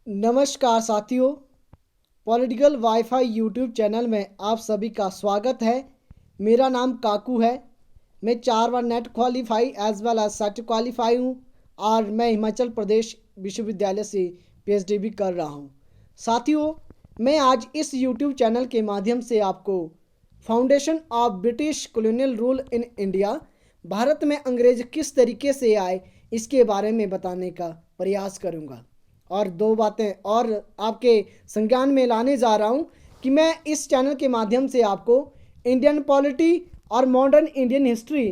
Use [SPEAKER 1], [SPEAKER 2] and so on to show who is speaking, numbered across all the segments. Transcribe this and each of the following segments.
[SPEAKER 1] नमस्कार साथियों, political wifi YouTube channel में आप सभी का स्वागत है। मेरा नाम काकू है। मैं 4 बार NET qualify as well as SET qualify हूँ और मैं हिमाचल प्रदेश विश्वविद्यालय से पीएचडी भी कर रहा हूँ। साथियों, मैं आज इस यूट्यूब चैनल के माध्यम से आपको foundation of British colonial rule in India, Bharat में अंग्रेज किस तरीके से आए, इसके बारे में बताने का प्रयास करूँगा। और दो बातें और आपके संज्ञान में लाने जा रहा हूं कि मैं इस चैनल के माध्यम से आपको इंडियन पॉलिटी और मॉडर्न इंडियन हिस्ट्री,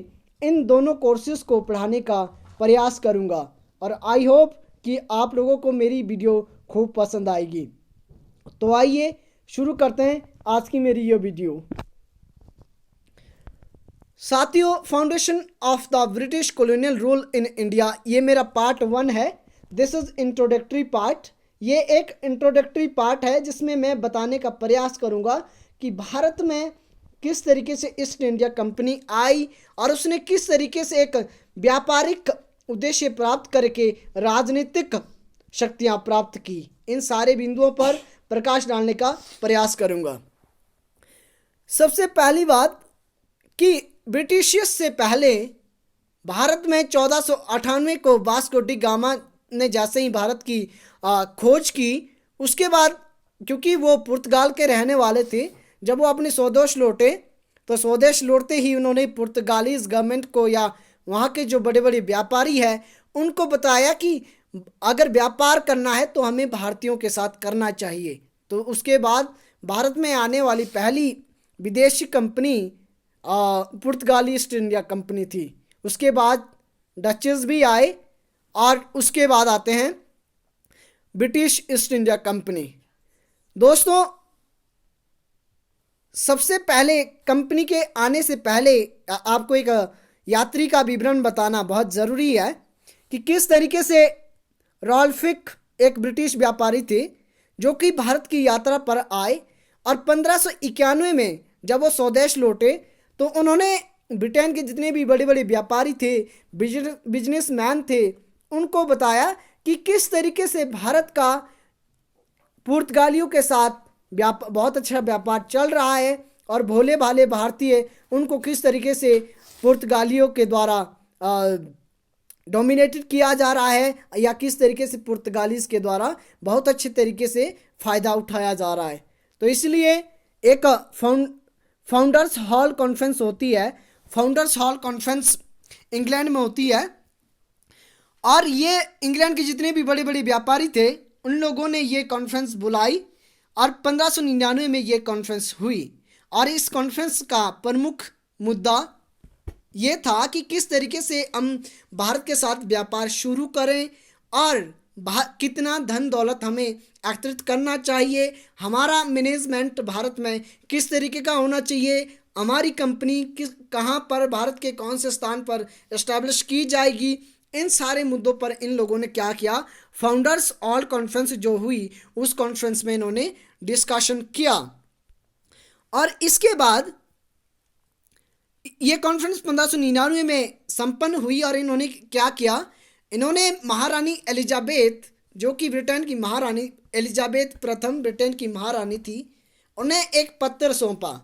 [SPEAKER 1] इन दोनों कोर्सेज को पढ़ाने का प्रयास करूंगा और आई होप कि आप लोगों को मेरी वीडियो खूब पसंद आएगी। तो आइए शुरू करते हैं आज की मेरी ये वीडियो। साथियों, foundation of the British colonial rule in India, ये मेरा पार्ट 1 है। This is introductory part. ये एक इंट्रोडक्टरी पार्ट है जिसमें मैं बताने का प्रयास करूंगा कि भारत में किस तरीके से ईस्ट इंडिया कंपनी आई और उसने किस तरीके से एक व्यापारिक उद्देश्य प्राप्त करके राजनीतिक शक्तियां प्राप्त की। इन सारे बिंदुओं पर प्रकाश डालने का प्रयास करूंगा। सबसे पहली बात कि ब्रिटिशियस से पहले भारत में 1498 को वास्को डी गामा ने जैसे ही भारत की खोज की, उसके बाद क्योंकि वो पुर्तगाल के रहने वाले थे, जब वो अपने स्वदेश लौटे तो स्वदेश लौटते ही उन्होंने पुर्तगालीज गवर्नमेंट को या वहाँ के जो बड़े बड़े व्यापारी हैं उनको बताया कि अगर व्यापार करना है तो हमें भारतीयों के साथ करना चाहिए। तो उसके बाद भारत में आने वाली पहली विदेशी कंपनी पुर्तगाली ईस्ट इंडिया कंपनी थी। उसके बाद डचेस भी आए और उसके बाद आते हैं ब्रिटिश ईस्ट इंडिया कंपनी। दोस्तों, सबसे पहले कंपनी के आने से पहले आपको एक यात्री का विवरण बताना बहुत ज़रूरी है कि किस तरीके से रॉल्फिक एक ब्रिटिश व्यापारी थे जो कि भारत की यात्रा पर आए और 1591 में जब वो स्वदेश लौटे तो उन्होंने ब्रिटेन के जितने भी बड़े बड़े व्यापारी थे, बिजनेसमैन थे, उनको बताया कि किस तरीके से भारत का पुर्तगालियों के साथ बहुत अच्छा व्यापार चल रहा है और भोले भाले भारतीय उनको किस तरीके से पुर्तगालियों के द्वारा डोमिनेटेड किया जा रहा है या किस तरीके से पुर्तगालीज के द्वारा बहुत अच्छे तरीके से फ़ायदा उठाया जा रहा है। तो इसलिए एक फाउंडर्स हॉल कॉन्फ्रेंस होती है। फाउंडर्स हॉल कॉन्फ्रेंस इंग्लैंड में होती है और ये इंग्लैंड के जितने भी बड़े बड़े व्यापारी थे उन लोगों ने ये कॉन्फ्रेंस बुलाई और 1599 में ये कॉन्फ्रेंस हुई। और इस कॉन्फ्रेंस का प्रमुख मुद्दा ये था कि किस तरीके से हम भारत के साथ व्यापार शुरू करें और कितना धन दौलत हमें एकत्रित करना चाहिए, हमारा मैनेजमेंट भारत में किस तरीके का होना चाहिए, हमारी कंपनी कहाँ पर भारत के कौन से स्थान पर इस्टेब्लिश की जाएगी। इन सारे मुद्दों पर इन लोगों ने क्या किया, फाउंडर्स ऑल कॉन्फ्रेंस जो हुई उस कॉन्फ्रेंस में इन्होंने डिस्कशन किया। और इसके बाद ये कॉन्फ्रेंस 1599 में संपन्न हुई और इन्होंने क्या किया, इन्होंने महारानी एलिजाबेथ, जो कि ब्रिटेन की महारानी एलिजाबेथ प्रथम ब्रिटेन की महारानी थी, उन्हें एक पत्र सौंपा।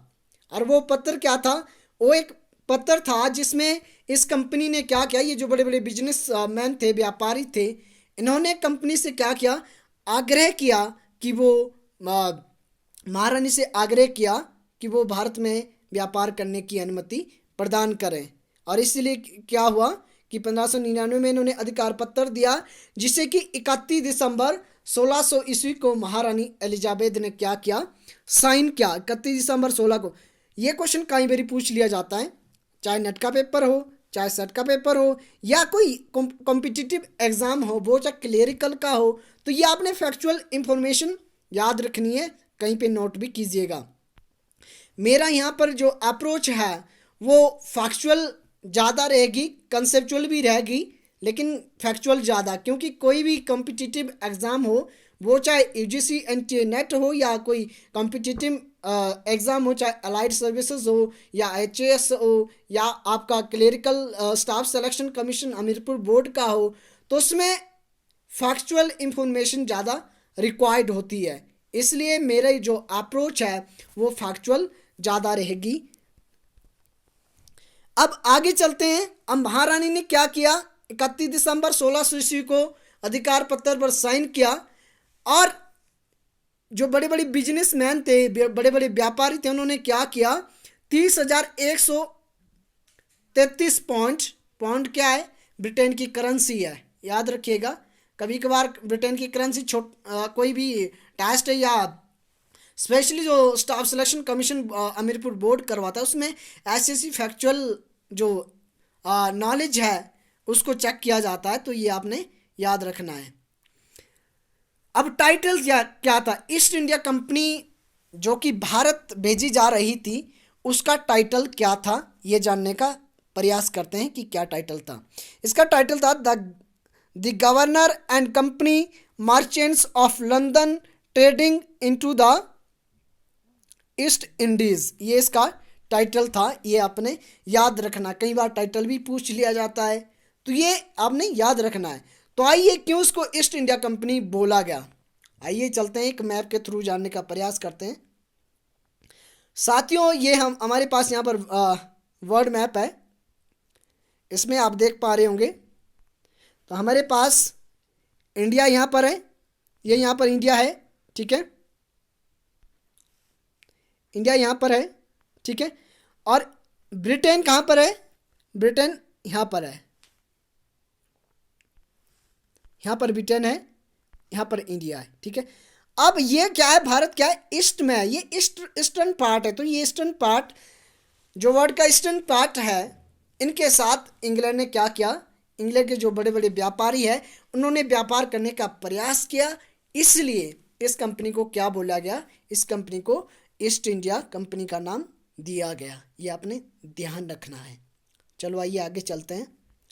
[SPEAKER 1] और वो पत्र क्या था, वो एक पत्र था जिसमें इस कंपनी ने क्या किया, ये जो बड़े बड़े बिजनेस मैन थे, व्यापारी थे, इन्होंने कंपनी से क्या किया, आग्रह किया कि वो महारानी से आग्रह किया कि वो भारत में व्यापार करने की अनुमति प्रदान करें। और इसलिए क्या हुआ कि 1599 में इन्होंने अधिकार पत्र दिया, जिसे कि 31 दिसंबर 1600 ईस्वी को महारानी एलिजाबेथ ने क्या किया, साइन किया। 31 दिसंबर 16 को। ये क्वेश्चन कई बार पूछ लिया जाता है, चाहे नेट का पेपर हो, चाहे सेट का पेपर हो या कोई कॉम्पिटिटिव एग्ज़ाम हो, वो चाहे क्लेरिकल का हो, तो ये आपने फैक्चुअल इंफॉर्मेशन याद रखनी है, कहीं पे नोट भी कीजिएगा। मेरा यहाँ पर जो अप्रोच है वो फैक्चुअल ज़्यादा रहेगी, कंसेप्चुअल भी रहेगी, लेकिन फैक्चुअल ज़्यादा, क्योंकि कोई भी कॉम्पिटिटिव एग्ज़ाम हो, वो चाहे यूजीसी एनटीए नेट हो या कोई कॉम्पिटिटिव एग्ज़ाम हो, चाहे अलाइड सर्विसेज हो या एचएएस हो या आपका clerical staff selection commission Hamirpur board का हो, तो उसमें फैक्चुअल इंफॉर्मेशन ज़्यादा रिक्वायर्ड होती है, इसलिए मेरी जो अप्रोच है वो फैक्चुअल ज़्यादा रहेगी। अब आगे चलते हैं। अब महारानी ने क्या किया, 31 दिसंबर 1600 ईस्वी को अधिकार पत्र पर साइन किया और जो बड़े बड़े बिजनेसमैन थे, बड़े बड़े व्यापारी थे, उन्होंने क्या किया, 30,133 पॉइंट, पॉइंट क्या है, ब्रिटेन की करेंसी है, याद रखिएगा। कभी कभार ब्रिटेन की करेंसी कोई भी टेस्ट है या स्पेशली जो staff selection commission Amirpur board करवाता है उसमें ऐसी ऐसी फैक्चुअल जो नॉलेज है उसको चेक किया जाता है, तो ये आपने याद रखना है। अब टाइटल क्या था, ईस्ट इंडिया कंपनी जो कि भारत भेजी जा रही थी उसका टाइटल क्या था, ये जानने का प्रयास करते हैं कि क्या टाइटल था। इसका टाइटल था the governor and company merchants of London trading into the east Indies, ये इसका टाइटल था। ये आपने याद रखना, कई बार टाइटल भी पूछ लिया जाता है, तो ये आपने याद रखना है। तो आइए क्यों इसको ईस्ट इंडिया कंपनी बोला गया, आइए चलते हैं, एक मैप के थ्रू जानने का प्रयास करते हैं। साथियों ये हमारे पास यहाँ पर वर्ल्ड मैप है, इसमें आप देख पा रहे होंगे। तो हमारे पास इंडिया यहाँ पर है, ये यहाँ पर इंडिया है, ठीक है, इंडिया यहाँ पर है, ठीक है। और ब्रिटेन कहाँ पर है, ब्रिटेन यहाँ पर है, यहाँ पर ब्रिटेन है, यहाँ पर इंडिया है, ठीक है। अब ये क्या है, भारत क्या है, ईस्ट में है, ये ईस्टर्न पार्ट है। तो ये ईस्टर्न पार्ट, जो वर्ल्ड का ईस्टर्न पार्ट है, इनके साथ इंग्लैंड ने क्या किया, इंग्लैंड के जो बड़े बड़े व्यापारी हैं उन्होंने व्यापार करने का प्रयास किया, इसलिए इस कंपनी को क्या बोला गया, इस कंपनी को ईस्ट इंडिया कंपनी का नाम दिया गया। ये आपने ध्यान रखना है। चलो आइए आगे चलते हैं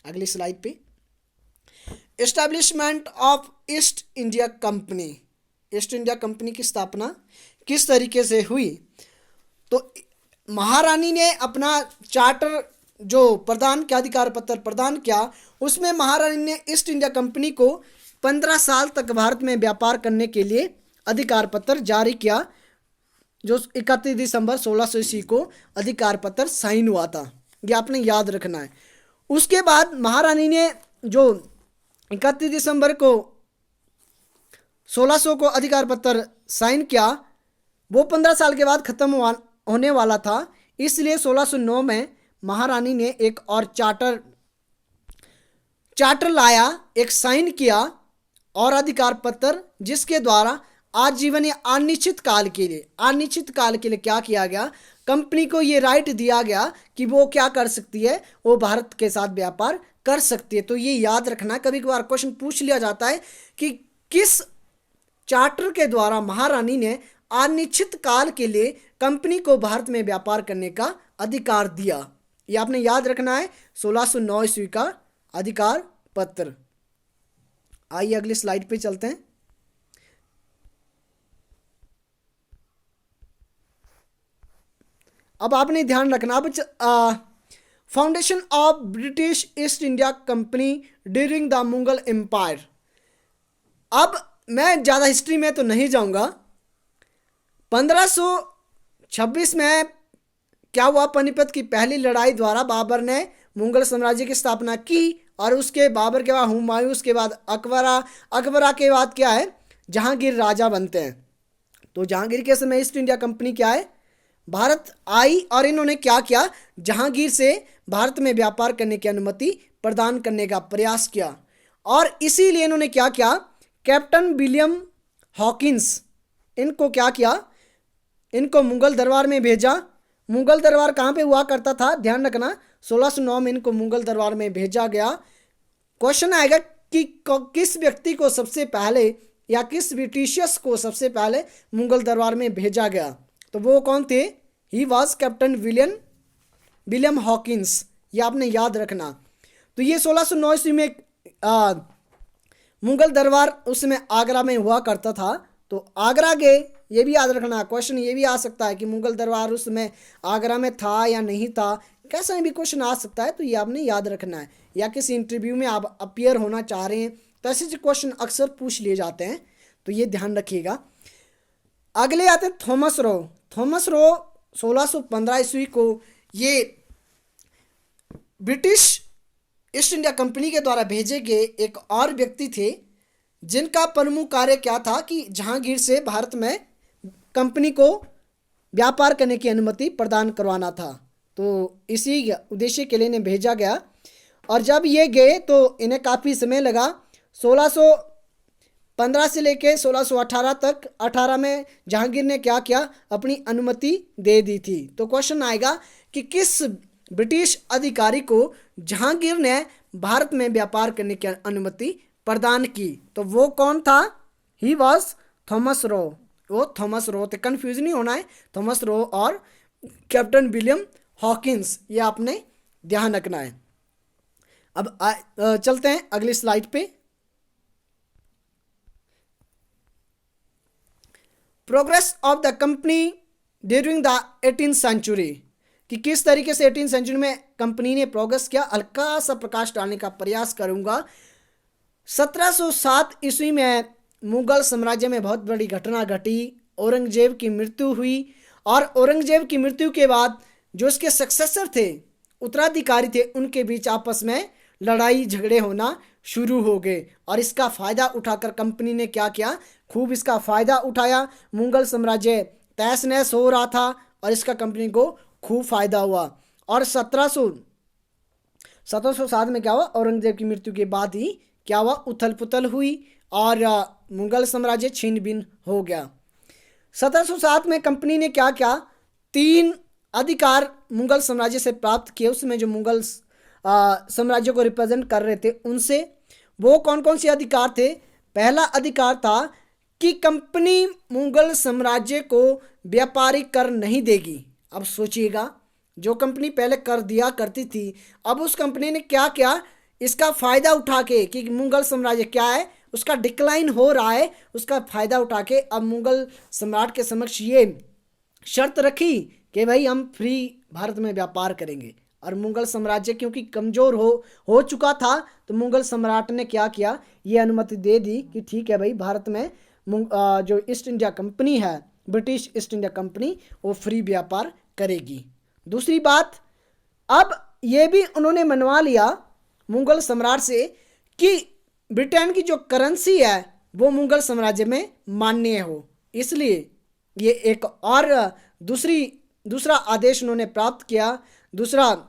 [SPEAKER 1] अगली स्लाइड पे। Establishment of east India company, east India company की स्थापना किस तरीके से हुई। तो महारानी ने अपना चार्टर जो प्रदान किया, अधिकार पत्र प्रदान किया, उसमें महारानी ने ईस्ट इंडिया कंपनी को 15 साल तक भारत में व्यापार करने के लिए अधिकार पत्र जारी किया, जो 31 दिसंबर 1600 ईस्वी को अधिकार पत्र साइन हुआ था। ये आपने याद रखना है। उसके बाद महारानी ने जो 31 दिसंबर को 1600 को अधिकार पत्र साइन किया, वो 15 साल के बाद ख़त्म होने वाला था, इसलिए 1609 में महारानी ने एक और चार्टर लाया, एक साइन किया और अधिकार पत्र, जिसके द्वारा आजीवन या अनिश्चित काल के लिए क्या किया गया, कंपनी को ये राइट दिया गया कि वो क्या कर सकती है, वो भारत के साथ व्यापार कर सकती है। तो ये याद रखना, कभी कभार क्वेश्चन पूछ लिया जाता है कि किस चार्टर के द्वारा महारानी ने अनिश्चित काल के लिए कंपनी को भारत में व्यापार करने का अधिकार दिया। ये आपने याद रखना है, 1609 ईस्वी का अधिकार पत्र। आइए अगली स्लाइड पे चलते हैं। अब आपने ध्यान रखना, अब foundation of British East India company during the Mughal empire. अब मैं ज़्यादा हिस्ट्री में तो नहीं जाऊंगा। 1526 में क्या हुआ, पानीपत की पहली लड़ाई द्वारा बाबर ने मुगल साम्राज्य की स्थापना की, और उसके बाबर के बाद हुमायूं, उसके बाद अकबरा के बाद क्या है, जहांगीर राजा बनते हैं। तो जहांगीर के समय ईस्ट इंडिया कंपनी क्या है, भारत आई, और इन्होंने क्या किया, जहांगीर से भारत में व्यापार करने की अनुमति प्रदान करने का प्रयास किया। और इसीलिए इन्होंने क्या किया, कैप्टन विलियम हॉकिंस, इनको क्या किया, इनको मुगल दरबार में भेजा। मुगल दरबार कहाँ पे हुआ करता था, ध्यान रखना, 1609 में इनको मुगल दरबार में भेजा गया। क्वेश्चन आएगा कि किस व्यक्ति को सबसे पहले या किस ब्रिटिशर्स को सबसे पहले मुगल दरबार में भेजा गया, तो वो कौन थे, he was captain William Hawkins. ये आपने याद रखना। तो ये 1609 ईस्वी में मुगल दरबार उस समय आगरा में हुआ करता था, तो आगरा गए, ये भी याद रखना। क्वेश्चन ये भी आ सकता है कि मुगल दरबार उस समय आगरा में था या नहीं था, कैसा भी क्वेश्चन आ सकता है, तो ये आपने याद रखना है। या किसी इंटरव्यू में आप अपीयर होना चाह रहे हैं तो ऐसे क्वेश्चन अक्सर पूछ लिए जाते हैं, तो ये ध्यान रखिएगा। अगले आते हैं थॉमस रो। थॉमस रो 1615 ईस्वी को ये ब्रिटिश ईस्ट इंडिया कंपनी के द्वारा भेजे गए एक और व्यक्ति थे, जिनका प्रमुख कार्य क्या था कि जहांगीर से भारत में कंपनी को व्यापार करने की अनुमति प्रदान करवाना था। तो इसी उद्देश्य के लिए इन्हें भेजा गया, और जब ये गए तो इन्हें काफ़ी समय लगा। 1615 से लेके 1618 तक 18 में जहांगीर ने क्या किया, अपनी अनुमति दे दी थी। तो क्वेश्चन आएगा कि किस ब्रिटिश अधिकारी को जहांगीर ने भारत में व्यापार करने की अनुमति प्रदान की? तो वो कौन था? He was Thomas Roe. वो थॉमस रो थे, कन्फ्यूज नहीं होना है। थॉमस रो और कैप्टन विलियम हॉकिंस, ये आपने ध्यान रखना है। अब चलते हैं अगली स्लाइड पे। Progress of the company during the 18th century, कि किस तरीके से 18th सेंचुरी में कंपनी ने प्रोग्रेस किया, हल्का सा प्रकाश डालने का प्रयास करूंगा। 1707 ईस्वी में मुगल साम्राज्य में बहुत बड़ी घटना घटी। औरंगजेब की मृत्यु हुई, और औरंगजेब की मृत्यु के बाद जो इसके सक्सेसर थे, उत्तराधिकारी थे, उनके बीच आपस में लड़ाई झगड़े होना शुरू हो गए। और इसका फ़ायदा उठाकर कंपनी ने क्या किया, खूब इसका फ़ायदा उठाया। मुगल साम्राज्य तहस नहस हो रहा था और इसका कंपनी को खूब फ़ायदा हुआ। और 1707 में क्या हुआ, औरंगजेब की मृत्यु के बाद ही क्या हुआ, उथल पुथल हुई और मुगल साम्राज्य छीन भिन्न हो गया। 1707 में कंपनी ने क्या किया, 3 अधिकार मुगल साम्राज्य से प्राप्त किए। उसमें जो मुगल साम्राज्य को रिप्रेजेंट कर रहे थे उनसे, वो कौन कौन से अधिकार थे? पहला अधिकार था कि कंपनी मुगल साम्राज्य को व्यापारिक कर नहीं देगी। अब सोचिएगा, जो कंपनी पहले कर दिया करती थी, अब उस कंपनी ने क्या किया, इसका फ़ायदा उठा के, कि मुगल साम्राज्य क्या है, उसका डिक्लाइन हो रहा है, उसका फ़ायदा उठा के अब मुगल सम्राट के समक्ष ये शर्त रखी कि भाई हम फ्री भारत में व्यापार करेंगे। और मुगल साम्राज्य क्योंकि कमज़ोर हो चुका था, तो मुगल सम्राट ने क्या किया, ये अनुमति दे दी कि ठीक है भाई, भारत में जो ईस्ट इंडिया कंपनी है, ब्रिटिश ईस्ट इंडिया कंपनी, वो फ्री व्यापार करेगी। दूसरी बात, अब ये भी उन्होंने मनवा लिया मुगल सम्राट से कि ब्रिटेन की जो करेंसी है वो मुगल साम्राज्य में मान्य हो। इसलिए ये एक और दूसरा आदेश उन्होंने प्राप्त किया, दूसरा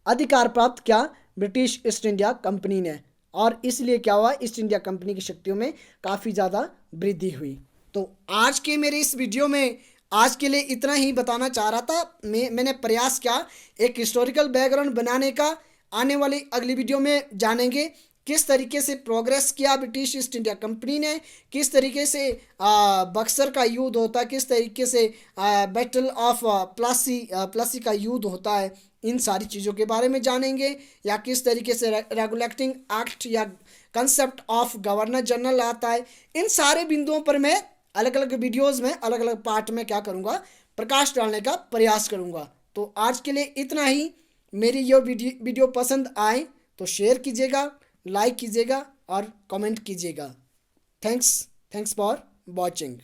[SPEAKER 1] अधिकार प्राप्त किया ब्रिटिश ईस्ट इंडिया कंपनी ने। और इसलिए क्या हुआ, ईस्ट इंडिया कंपनी की शक्तियों में काफ़ी ज़्यादा वृद्धि हुई। तो आज के मेरे इस वीडियो में आज के लिए इतना ही बताना चाह रहा था। मैंने प्रयास किया एक हिस्टोरिकल बैकग्राउंड बनाने का। आने वाली अगली वीडियो में जानेंगे किस तरीके से प्रोग्रेस किया ब्रिटिश ईस्ट इंडिया कंपनी ने, किस तरीके से बक्सर का युद्ध होता है, किस तरीके से बैटल ऑफ प्लासी का युद्ध होता है, इन सारी चीज़ों के बारे में जानेंगे। या किस तरीके से रेगुलेटिंग एक्ट या कंसेप्ट ऑफ गवर्नर जनरल आता है। इन सारे बिंदुओं पर मैं अलग अलग वीडियोस में अलग अलग पार्ट में क्या करूँगा, प्रकाश डालने का प्रयास करूँगा। तो आज के लिए इतना ही। मेरी ये वीडियो पसंद आए तो शेयर कीजिएगा, लाइक कीजिएगा और कमेंट कीजिएगा। Thanks for watching.